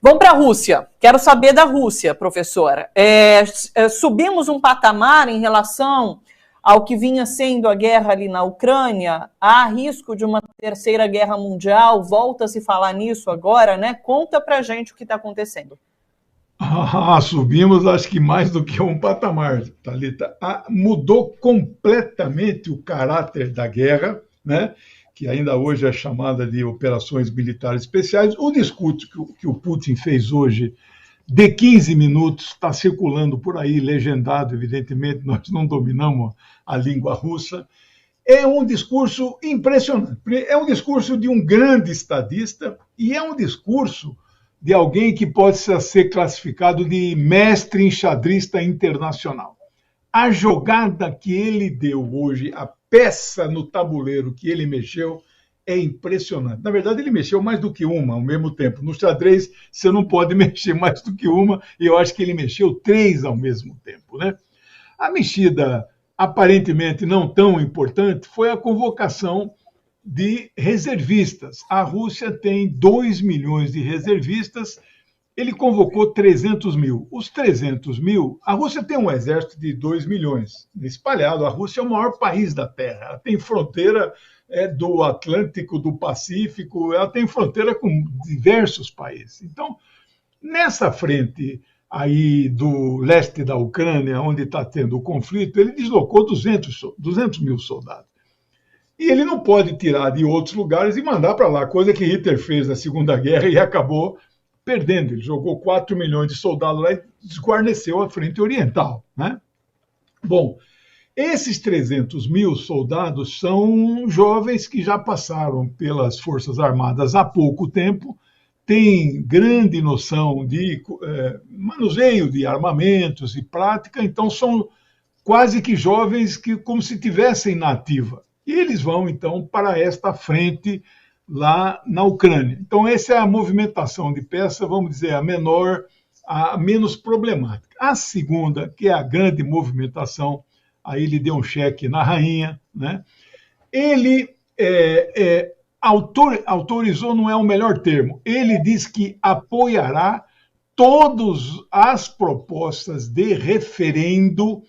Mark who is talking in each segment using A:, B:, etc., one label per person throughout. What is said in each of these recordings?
A: Vamos para a Rússia. Quero saber da Rússia, professora. Subimos um patamar em relação ao que vinha sendo a guerra ali na Ucrânia. Há risco de uma terceira guerra mundial? Volta a se falar nisso agora, né? Conta para a gente o que está acontecendo.
B: Subimos, acho que mais do que um patamar, Thalita. Mudou completamente o caráter da guerra, né? Que ainda hoje é chamada de operações militares especiais. O discurso que o Putin fez hoje, de 15 minutos, está circulando por aí, legendado, evidentemente, nós não dominamos a língua russa. É um discurso impressionante. É um discurso de um grande estadista e é um discurso de alguém que pode ser classificado de mestre enxadrista internacional. A jogada que ele deu hoje, a peça no tabuleiro que ele mexeu, é impressionante. Na verdade, ele mexeu mais do que uma ao mesmo tempo. No xadrez, você não pode mexer mais do que uma, e eu acho que ele mexeu 3 ao mesmo tempo, né? A mexida, aparentemente não tão importante, foi a convocação de reservistas. A Rússia tem 2 milhões de reservistas, ele convocou 300 mil. Os 300 mil, a Rússia tem um exército de 2 milhões espalhado. A Rússia é o maior país da Terra. Ela tem fronteira do Atlântico, do Pacífico, ela tem fronteira com diversos países. Então, nessa frente aí do leste da Ucrânia, onde está tendo o conflito, ele deslocou 200 mil soldados. E ele não pode tirar de outros lugares e mandar para lá, coisa que Hitler fez na Segunda Guerra e acabou perdendo. Ele jogou 4 milhões de soldados lá e desguarneceu a frente oriental, né? Bom, esses 300 mil soldados são jovens que já passaram pelas Forças Armadas há pouco tempo, têm grande noção de manuseio de armamentos e prática, então são quase que jovens que como se estivessem na ativa. E eles vão, então, para esta frente lá na Ucrânia. Então, essa é a movimentação de peça, vamos dizer, a menor, a menos problemática. A segunda, que é a grande movimentação, aí ele deu um cheque na rainha, né? Ele autorizou, não é o melhor termo, ele diz que apoiará todas as propostas de referendo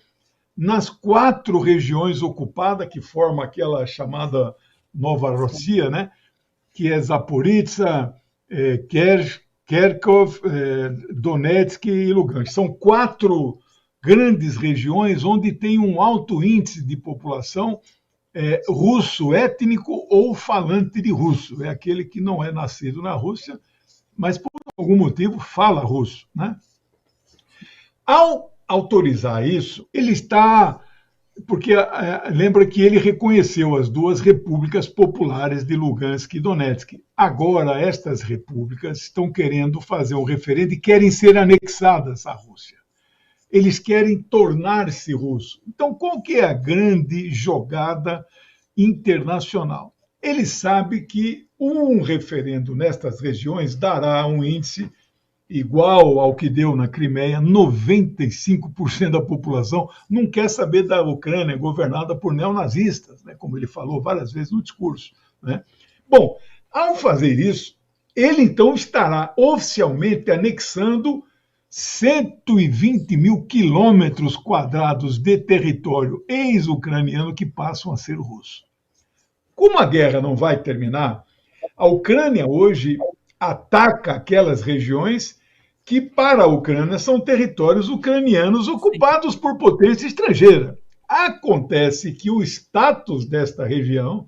B: nas 4 regiões ocupadas, que formam aquela chamada Nova Rússia, né? Que é Zaporizhzhia, Kharkov, Donetsk e Lugansk. São 4 grandes regiões onde tem um alto índice de população russo étnico ou falante de russo. É aquele que não é nascido na Rússia, mas por algum motivo fala russo, né? Ao autorizar isso, ele está... Porque lembra que ele reconheceu as 2 repúblicas populares de Lugansk e Donetsk. Agora, estas repúblicas estão querendo fazer um referendo e querem ser anexadas à Rússia. Eles querem tornar-se russos. Então, qual que é a grande jogada internacional? Ele sabe que um referendo nestas regiões dará um índice igual ao que deu na Crimeia. 95% da população não quer saber da Ucrânia governada por neonazistas, né, como ele falou várias vezes no discurso, né? Bom, ao fazer isso, ele então estará oficialmente anexando 120 mil quilômetros quadrados de território ex-ucraniano que passam a ser russo. Como a guerra não vai terminar, a Ucrânia hoje ataca aquelas regiões que, para a Ucrânia, são territórios ucranianos ocupados por potência estrangeira. Acontece que o status desta região,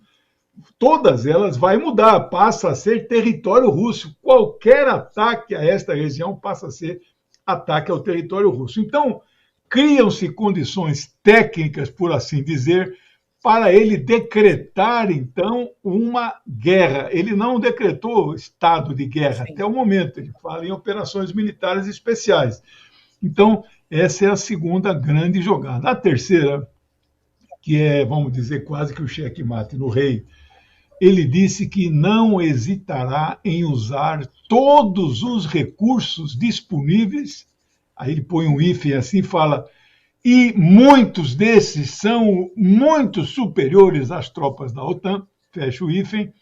B: todas elas, vai mudar, passa a ser território russo. Qualquer ataque a esta região passa a ser ataque ao território russo. Então, criam-se condições técnicas, por assim dizer, para ele decretar, então, uma guerra. Ele não decretou estado de guerra até o momento, ele fala em operações militares especiais. Então, essa é a segunda grande jogada. A terceira, que é, vamos dizer, quase que o checkmate no rei, ele disse que não hesitará em usar todos os recursos disponíveis, aí ele põe um hífen assim e fala... E muitos desses são muito superiores às tropas da OTAN, fecha o hífen,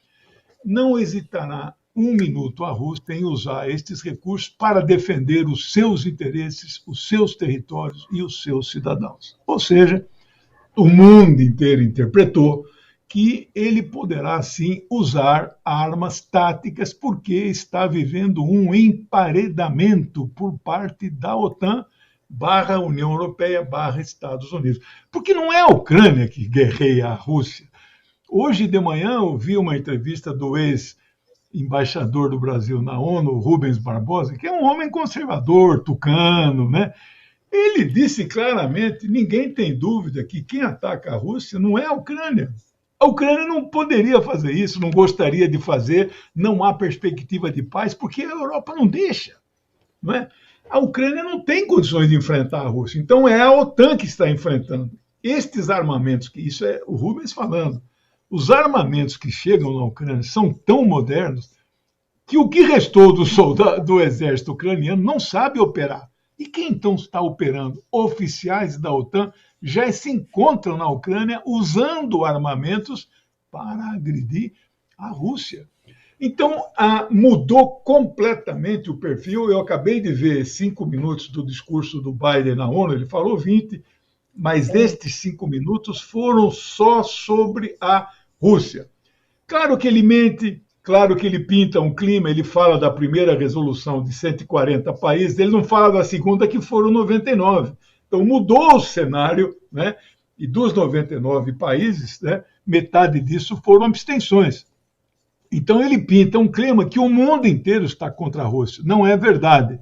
B: não hesitará um minuto a Rússia em usar estes recursos para defender os seus interesses, os seus territórios e os seus cidadãos. Ou seja, o mundo inteiro interpretou que ele poderá, sim, usar armas táticas porque está vivendo um emparedamento por parte da OTAN / União Europeia / Estados Unidos. Porque não é a Ucrânia que guerreia a Rússia. Hoje de manhã eu vi uma entrevista do ex-embaixador do Brasil na ONU, Rubens Barbosa, que é um homem conservador, tucano, né? Ele disse claramente, ninguém tem dúvida que quem ataca a Rússia não é a Ucrânia. A Ucrânia não poderia fazer isso, não gostaria de fazer, não há perspectiva de paz, porque a Europa não deixa. Não é? A Ucrânia não tem condições de enfrentar a Rússia, então é a OTAN que está enfrentando. Estes armamentos, que isso é o Rubens falando, os armamentos que chegam na Ucrânia são tão modernos que o que restou do exército ucraniano não sabe operar. E quem então está operando? Oficiais da OTAN já se encontram na Ucrânia usando armamentos para agredir a Rússia. Então, mudou completamente o perfil. Eu acabei de ver 5 minutos do discurso do Biden na ONU, ele falou 20, mas estes 5 minutos foram só sobre a Rússia. Claro que ele mente, claro que ele pinta um clima, ele fala da primeira resolução de 140 países, ele não fala da segunda, que foram 99. Então, mudou o cenário, né? E dos 99 países, né, metade disso foram abstenções. Então, ele pinta um clima que o mundo inteiro está contra a Rússia. Não é verdade.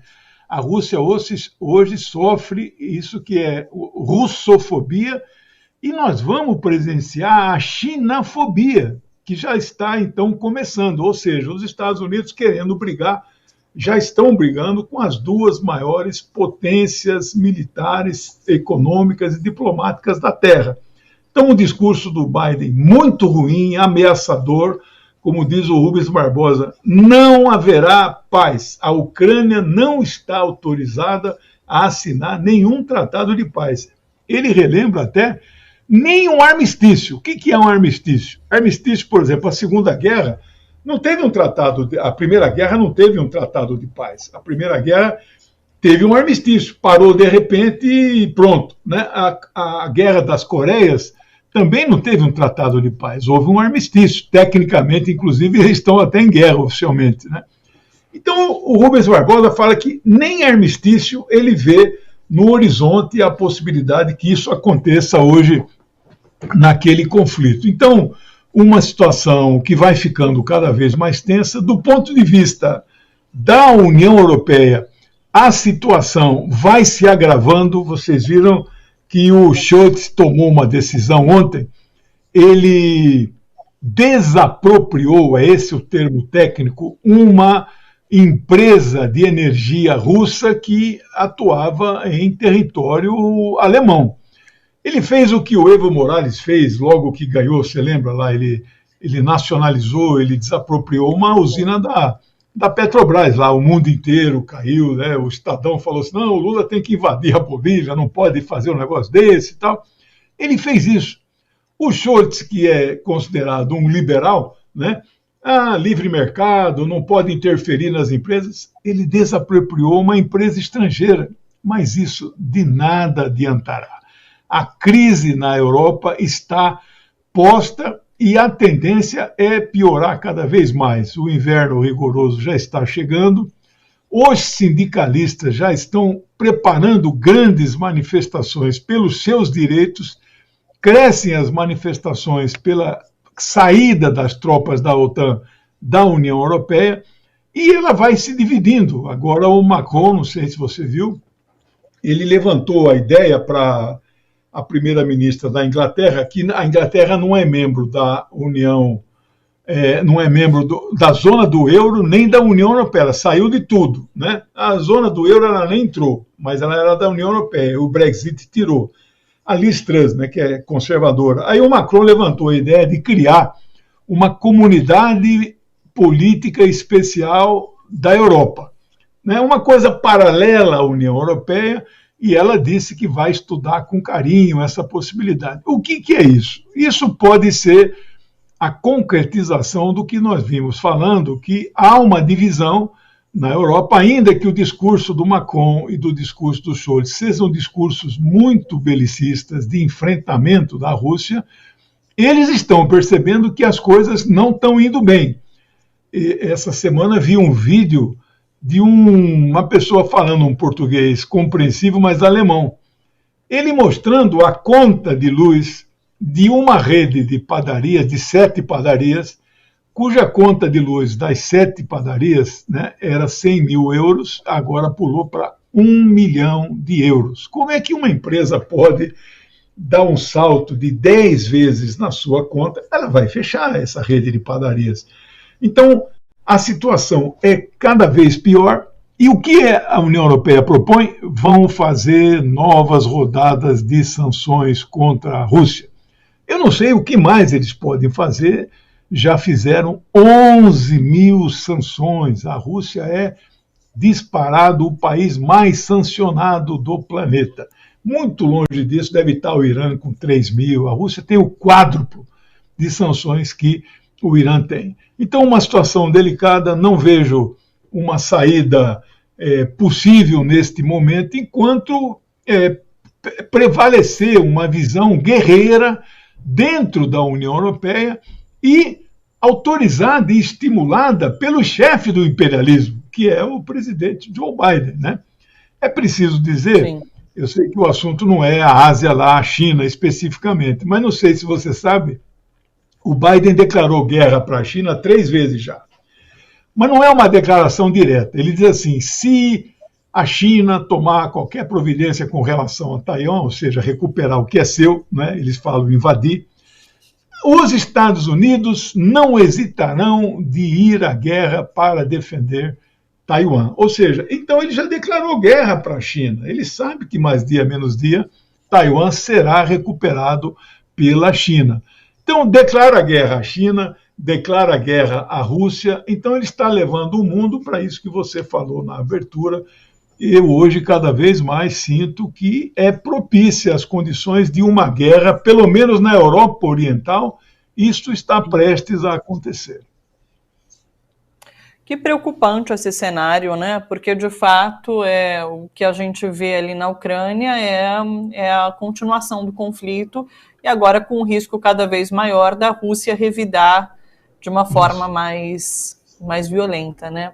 B: A Rússia hoje sofre isso que é russofobia, e nós vamos presenciar a chinafobia, que já está, então, começando. Ou seja, os Estados Unidos querendo brigar, já estão brigando com as duas maiores potências militares, econômicas e diplomáticas da Terra. Então, o discurso do Biden, muito ruim, ameaçador, como diz o Rubens Barbosa, não haverá paz. A Ucrânia não está autorizada a assinar nenhum tratado de paz. Ele relembra até nem um armistício. O que é um armistício? Armistício, por exemplo, a Segunda Guerra não teve um tratado, a Primeira Guerra não teve um tratado de paz. A Primeira Guerra teve um armistício, parou de repente e pronto. Né? A Guerra das Coreias também não teve um tratado de paz, houve um armistício. Tecnicamente, inclusive, eles estão até em guerra oficialmente. Né? Então, o Rubens Barbosa fala que nem armistício ele vê no horizonte a possibilidade que isso aconteça hoje naquele conflito. Então, uma situação que vai ficando cada vez mais tensa. Do ponto de vista da União Europeia, a situação vai se agravando. Vocês viram que o Scholz tomou uma decisão ontem, ele desapropriou, é esse o termo técnico, uma empresa de energia russa que atuava em território alemão. Ele fez o que o Evo Morales fez logo que ganhou, você lembra lá, ele nacionalizou, ele desapropriou uma usina da Petrobras, lá o mundo inteiro caiu, né? O Estadão falou assim, não, o Lula tem que invadir a Bolívia, não pode fazer um negócio desse e tal. Ele fez isso. O Scholz, que é considerado um liberal, né? Livre mercado, não pode interferir nas empresas, ele desapropriou uma empresa estrangeira, mas isso de nada adiantará. A crise na Europa está posta e a tendência é piorar cada vez mais. O inverno rigoroso já está chegando, os sindicalistas já estão preparando grandes manifestações pelos seus direitos, crescem as manifestações pela saída das tropas da OTAN da União Europeia, e ela vai se dividindo. Agora o Macron, não sei se você viu, ele levantou a ideia para a primeira-ministra da Inglaterra, que a Inglaterra não é membro da União, não é membro da zona do euro, nem da União Europeia, ela saiu de tudo. Né? A zona do euro ela nem entrou, mas ela era da União Europeia, o Brexit tirou. A Liz Truss, né, que é conservadora. Aí o Macron levantou a ideia de criar uma comunidade política especial da Europa. Né? Uma coisa paralela à União Europeia, e ela disse que vai estudar com carinho essa possibilidade. O que é isso? Isso pode ser a concretização do que nós vimos falando, que há uma divisão na Europa, ainda que o discurso do Macron e do discurso do Scholz sejam discursos muito belicistas de enfrentamento da Rússia, eles estão percebendo que as coisas não estão indo bem. E essa semana vi um vídeo de uma pessoa falando um português compreensível, mas alemão. Ele mostrando a conta de luz de uma rede de padarias, de 7 padarias, cuja conta de luz das 7 padarias, né, era 100 mil euros, agora pulou para 1 milhão de euros. Como é que uma empresa pode dar um salto de 10 vezes na sua conta? Ela vai fechar essa rede de padarias. Então, a situação é cada vez pior. E o que a União Europeia propõe? Vão fazer novas rodadas de sanções contra a Rússia. Eu não sei o que mais eles podem fazer. Já fizeram 11 mil sanções. A Rússia é disparado o país mais sancionado do planeta. Muito longe disso deve estar o Irã com 3 mil. A Rússia tem o quádruplo de sanções que o Irã tem. Então, uma situação delicada, não vejo uma saída possível neste momento, enquanto prevalecer uma visão guerreira dentro da União Europeia e autorizada e estimulada pelo chefe do imperialismo, que é o presidente Joe Biden, né? É preciso dizer, sim, eu sei que o assunto não é a Ásia lá, a China especificamente, mas não sei se você sabe, o Biden declarou guerra para a China 3 vezes já. Mas não é uma declaração direta. Ele diz assim, se a China tomar qualquer providência com relação a Taiwan, ou seja, recuperar o que é seu, né, eles falam invadir, os Estados Unidos não hesitarão de ir à guerra para defender Taiwan. Ou seja, então ele já declarou guerra para a China. Ele sabe que mais dia menos dia Taiwan será recuperado pela China. Então declara guerra à China, declara guerra à Rússia. Então ele está levando o mundo para isso que você falou na abertura. Eu hoje cada vez mais sinto que é propícia as condições de uma guerra, pelo menos na Europa Oriental, isso está prestes a acontecer.
A: Que preocupante esse cenário, né? Porque, de fato, o que a gente vê ali na Ucrânia é a continuação do conflito e agora com um risco cada vez maior da Rússia revidar de uma forma mais violenta, né?